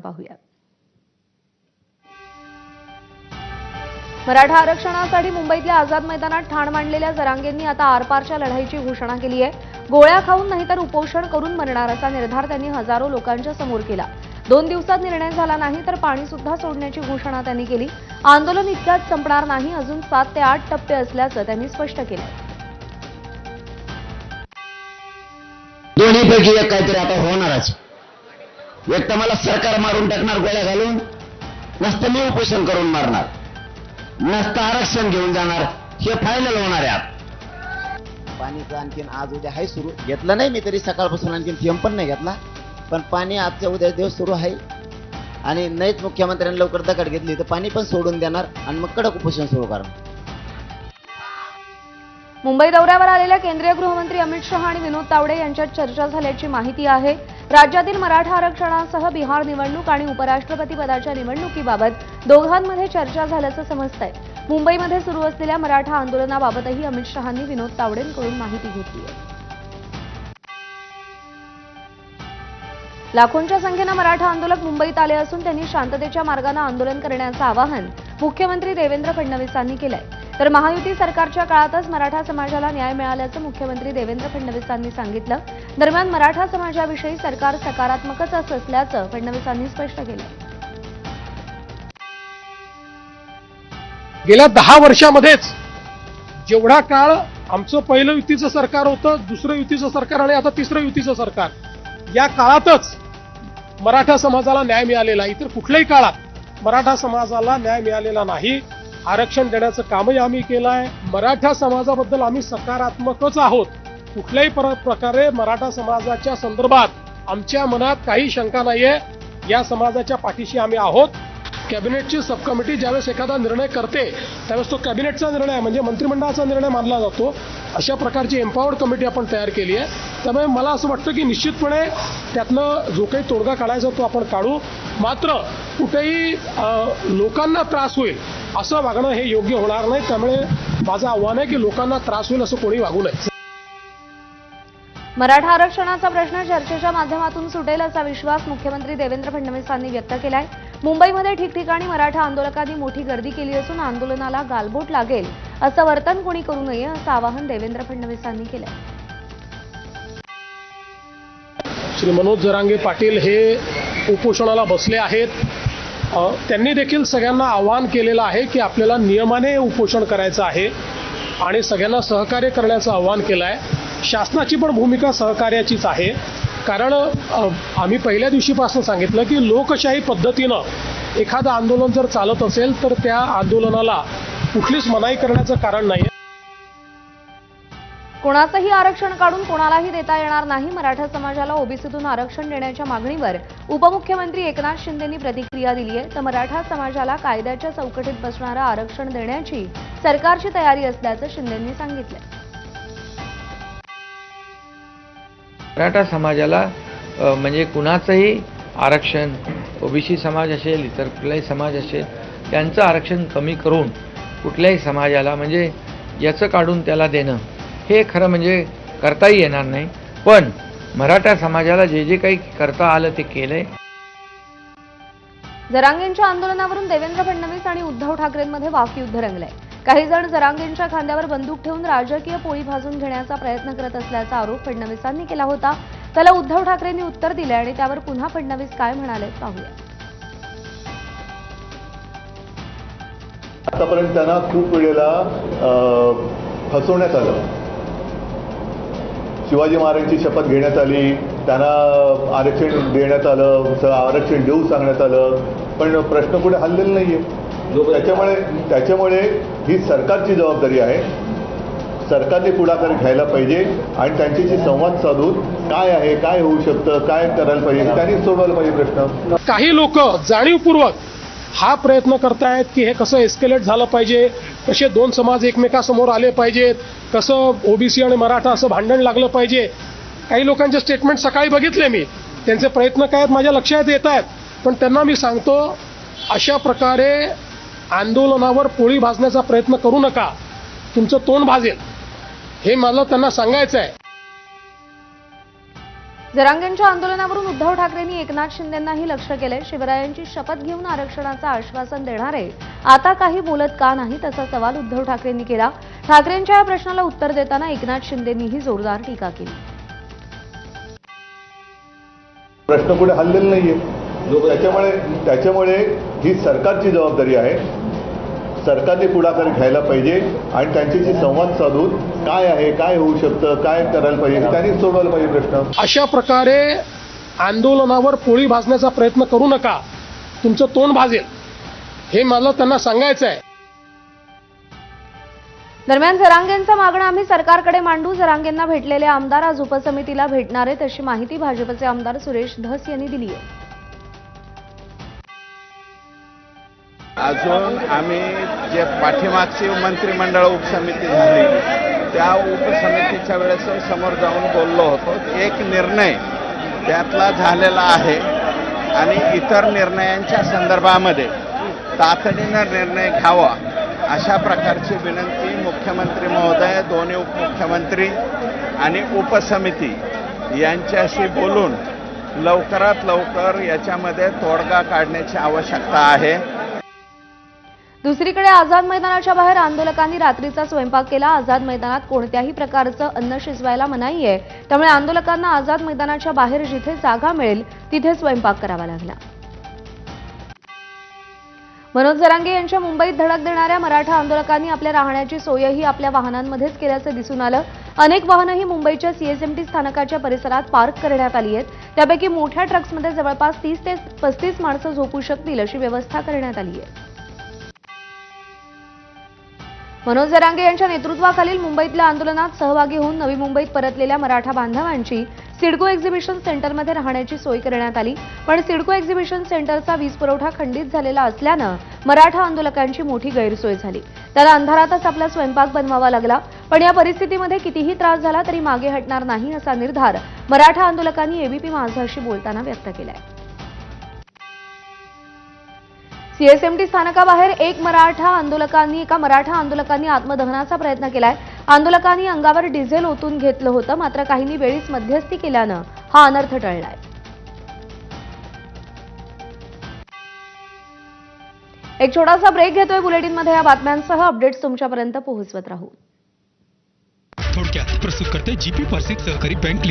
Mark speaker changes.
Speaker 1: पाहूया। मराठा आरक्षणासाठी मुंबईतल्या आझाद मैदानात ठाण मांडलेल्या जरांगेंनी आता आरपारच्या लढाईची घोषणा केली आहे। गोळ्या खाऊन नाही तर उपोषण करून मरणार असा निर्धार त्यांनी हजारो लोकांच्या समोर केला। 2 दिवसात निर्णय झाला नाही तर पाणी सुद्धा सोडण्याची घोषणा त्यांनी केली। आंदोलन इतक्यात संपणार नाही, अजून 7 ते 8 टप्पे असल्याचं त्यांनी स्पष्ट केलं।
Speaker 2: दोन्हीपैकी एक काहीतरी आता होणारच। एक तर मला सरकार मारून टाकणार गोळ्या घालून, नसतं मी उपोषण करून मारणार, नसतं आरक्षण घेऊन जाणार, हे फायनल होणार आहे।
Speaker 3: पाणीचं आणखीन आज उद्या आहे सुरू, घेतलं नाही मी तरी सकाळपासून, आणखीन थेंब पण नाही घेतला, पण पाणी आजच्या उद्या दिवस सुरू आहे। आणि नाहीच मुख्यमंत्र्यांनी लवकर दखल घेतली तर पाणी पण सोडून देणार आणि मग कडक उपोषण सुरू करणार।
Speaker 1: मुंबई दौऱ्यावर आलेल्या केंद्रीय गृहमंत्री अमित शहा आणि विनोद तावडे यांच्यात चर्चा झाल्याची माहिती आहे। राज्यातील मराठा आरक्षणासह बिहार निवडणूक आणि उपराष्ट्रपती पदाच्या निवडणुकीबाबत दोघांमध्ये चर्चा झाल्याचं समजतंय। मुंबईमध्ये सुरू असलेल्या मराठा आंदोलनाबाबतही अमित शहांनी विनोद तावडेंकडून माहिती घेतली आहे। लाखोंच्या संख्येनं मराठा आंदोलक मुंबईत आले असून त्यांनी शांततेच्या मार्गाने आंदोलन करण्याचं आवाहन मुख्यमंत्री देवेंद्र फडणवीसांनी केलंय। तर महायुती सरकारच्या काळातच मराठा समाजाला न्याय मिळाल्याचं मुख्यमंत्री देवेंद्र फडणवीसांनी सांगितलं। दरम्यान मराठा समाजाविषयी सरकार सकारात्मकच असल्याचं फडणवीसांनी स्पष्ट केलं।
Speaker 4: गेल्या 10 वर्षामध्येच जेवढा काळ आमचं पहिलं युतीचं सरकार होतं, दुसरं युतीचं सरकार आणि आता तिसरं युतीचं सरकार, या काळातच मराठा समाजाला न्याय मिळालेला, इतर कुठल्याही काळात मराठा समाजाला न्याय मिळालेला नाही। आरक्षण देण्याचं कामही आम्ही केलं आहे। मराठा समाजाबद्दल आम्ही सकारात्मकच आहोत। कुठल्याही प्रकारे मराठा समाजाच्या संदर्भात आमच्या मनात काही शंका नाहीये। या समाजाच्या पाठीशी आम्ही आहोत। कॅबिनेटची सब कमिटी ज्यावेळेस एखादा निर्णय करते त्यावेळेस तो कॅबिनेटचा निर्णय म्हणजे मंत्रिमंडळाचा निर्णय मानला जातो। अशा प्रकारची एम्पॉवर्ड कमिटी आपण तयार केली आहे। त्यामुळे मला असं वाटतं की निश्चितपणे त्यातनं जो काही तोडगा काढायचा तो आपण काढू, मात्र कुठेही लोकांना त्रास होईल असं वागणं हे योग्य होणार नाही। त्यामुळे माझं आव्हान आहे की लोकांना त्रास होईल असं कोणी वागू नये।
Speaker 1: मराठा आरक्षणाचा प्रश्न चर्चेच्या माध्यमातून सुटेल असा विश्वास मुख्यमंत्री देवेंद्र फडणवीसांनी व्यक्त केलाय। मुंबईमध्ये ठिकठिकाणी मराठा आंदोलकांनी मोठी गर्दी केली असून आंदोलनाला गालबोट लागेल असं वर्तन कोणी करू नये असं आवाहन देवेंद्र फडणवीसांनी केलंय।
Speaker 4: श्री मनोज जरांगे पाटील हे उपोषणाला बसले आहेत। त्यांनी देखील सगळ्यांना आवाहन केलेलं आहे की आपल्याला नियमाने उपोषण करायचं आहे आणि सगळ्यांना सहकार्य करण्याचं आवाहन केलं आहे। शासनाची पण भूमिका सहकार्याचीच आहे, कारण आम्ही पहिल्या दिवशीपासून सांगितलं की लोकशाही पद्धतीनं एखादं आंदोलन जर चालत असेल तर त्या आंदोलनाला कुठलीच मनाई करण्याचं कारण नाही।
Speaker 1: कोणाचंही आरक्षण काढून कोणालाही देता येणार नाही। मराठा समाजाला ओबीसीतून आरक्षण देण्याच्या मागणीवर उपमुख्यमंत्री एकनाथ शिंदेंनी प्रतिक्रिया दिली आहे। तर मराठा समाजाला कायद्याच्या चौकटीत बसणारं आरक्षण देण्याची सरकारची तयारी असल्याचं शिंदेंनी सांगितलं।
Speaker 5: मराठा समाजाला म्हणजे कुणाचंही आरक्षण, ओबीसी समाज असेल, इतर कुठलाही समाज असेल, त्यांचं आरक्षण कमी करून कुठल्याही समाजाला म्हणजे याचं काढून त्याला देणं हे खरं म्हणजे करताही येणार नाही। पण मराठा समाजाला जे जे काही करता आलं ते केलंय।
Speaker 1: जरांगेंच्या आंदोलनावरून देवेंद्र फडणवीस आणि उद्धव ठाकरेंमध्ये वाकयुद्ध रंगलंय। काही जण जरांगेंच्या खांद्यावर बंदूक ठेवून राजकीय पोळी भाजून घेण्याचा प्रयत्न करत असल्याचा आरोप फडणवीसांनी केला होता। त्याला उद्धव ठाकरेंनी उत्तर दिले आणि त्यावर पुन्हा फडणवीस काय म्हणाले पाहूया।
Speaker 6: आतापर्यंत त्यांना खूप वेळेला फसवण्यात आलं। शिवाजी महाराजांची शपथ घेण्यात आली, त्यांना आरक्षण देण्यात आलं, आरक्षण देऊ सांगण्यात आलं, पण प्रश्न कुठे हललेला नाहीये। त्याच्यामुळे ही सरकारची जबाबदारी आहे। सरकारने पुढाकार घ्यायला पाहिजे आणि त्यांच्याशी संवाद साधून काय आहे, काय होऊ शकतं, काय करायला पाहिजे त्यांनी सोडवायला पाहिजे प्रश्न।
Speaker 4: काही लोक जाणीवपूर्वक हा प्रयत्न करतायत की हे कसं एस्केलेट झालं पाहिजे, कसे 2 समाज एकमेकासमोर आले पाहिजेत, कसं ओबीसी आणि मराठा असं भांडण लागलं पाहिजे। काही लोकांचे स्टेटमेंट सकाळी बघितले मी, त्यांचे प्रयत्न काय आहेत माझ्या लक्षात येत आहेत, पण त्यांना मी सांगतो अशा प्रकारे आंदोलनावर पोळी भाजण्याचा प्रयत्न करू नका, तुमचं तोंड भाजेल, हे मला त्यांना सांगायचं आहे।
Speaker 1: जरांगेंच्या आंदोलनावरून उद्धव ठाकरेंनी एकनाथ शिंदेंनाही लक्ष्य केलंय. शिवरायांची शपथ घेऊन आरक्षणाचं आश्वासन देणारे आता काही बोलत का नाहीत असा सवाल उद्धव ठाकरेंनी केला. ठाकरेंच्या या प्रश्नाला उत्तर देताना एकनाथ शिंदेंनीही जोरदार टीका केली.
Speaker 6: प्रश्न कुठे हललेला नाहीये. त्याच्यामुळे ही सरकारची जबाबदारी आहे. सरकारने पुढाकार घ्यायला पाहिजे आणि त्यांच्याशी संवाद साधून काय आहे, काय होऊ शकतं, काय करायला पाहिजे त्यांनी सोडवायला पाहिजे प्रश्न.
Speaker 4: अशा प्रकारे आंदोलनावर पोळी भाजण्याचा प्रयत्न करू नका, तुमचं तोंड भाजेल, हे मला त्यांना सांगायचं आहे.
Speaker 1: दरम्यान जरांगेंचं मागणं आम्ही सरकारकडे मांडू. जरांगेंना भेटलेले आमदार आज उपसमितीला भेटणार आहेत अशी माहिती भाजपचे आमदार सुरेश धस यांनी दिली आहे.
Speaker 7: अजून आम्ही जे पाठीमागची मंत्रिमंडळ उपसमिती झाली त्या उपसमितीच्या वेळेस समोर जाऊन बोललो होतो. एक निर्णय त्यातला झालेला आहे आणि इतर निर्णयांच्या संदर्भामध्ये तातडीनं निर्णय घ्यावा अशा प्रकारची विनंती मुख्यमंत्री महोदय, दोन्ही उपमुख्यमंत्री आणि उपसमिती यांच्याशी बोलून लवकरात लवकर याच्यामध्ये तोडगा काढण्याची आवश्यकता आहे.
Speaker 1: दुसरीकडे आझाद मैदानाच्या बाहेर आंदोलकांनी रात्रीचा स्वयंपाक केला. आझाद मैदानात कोणत्याही प्रकारचं अन्न शिजवायला मनाई आहे, त्यामुळे आंदोलकांना आझाद मैदानाच्या बाहेर जिथे जागा मिळेल तिथे स्वयंपाक करावा लागला. मनोज जरांगे यांच्या मुंबईत धडक देणाऱ्या मराठा आंदोलकांनी आपल्या राहण्याची सोयही आपल्या वाहनांमध्येच केल्याचं दिसून आलं. अनेक वाहनंही मुंबईच्या सीएसएमटी स्थानकाच्या परिसरात पार्क करण्यात आली आहेत. त्यापैकी मोठ्या ट्रक्समध्ये जवळपास 30 ते 35 माणसं झोपू शकतील अशी व्यवस्था करण्यात आली आहे. मनोज जरांगे यांच्या नेतृत्वाखालील मुंबईतल्या आंदोलनात सहभागी होऊन नवी मुंबईत परतलेल्या मराठा बांधवांची सिडको एक्झिबिशन सेंटरमध्ये राहण्याची सोय करण्यात आली. पण सिडको एक्झिबिशन सेंटरचा वीज पुरवठा खंडित झालेला असल्यानं मराठा आंदोलकांची मोठी गैरसोय झाली. त्याला अंधारातच आपला स्वयंपाक बनवावा लागला. पण या परिस्थितीमध्ये कितीही त्रास झाला तरी मागे हटणार नाही असा निर्धार मराठा आंदोलकांनी एबीपी माझाशी बोलताना व्यक्त केलाय. सीएसएमटी स्थानकाबाहेर एका मराठा आंदोलकांनी आत्मदहनाचा प्रयत्न केलाय. आंदोलकांनी अंगावर डिझेल ओतून घेतलं होतं, मात्र काहींनी वेळीच मध्यस्थी केल्यानं हा अनर्थ टळलाय. एक छोटासा ब्रेक घेतोय. बुलेटिनमध्ये या बातम्यांसह अपडेट्स तुमच्यापर्यंत पोहोचवत राहू.
Speaker 8: थोडक्यात प्रस्तुत करते जीपी पर्सिक सहकारी बँक लिमिटेड.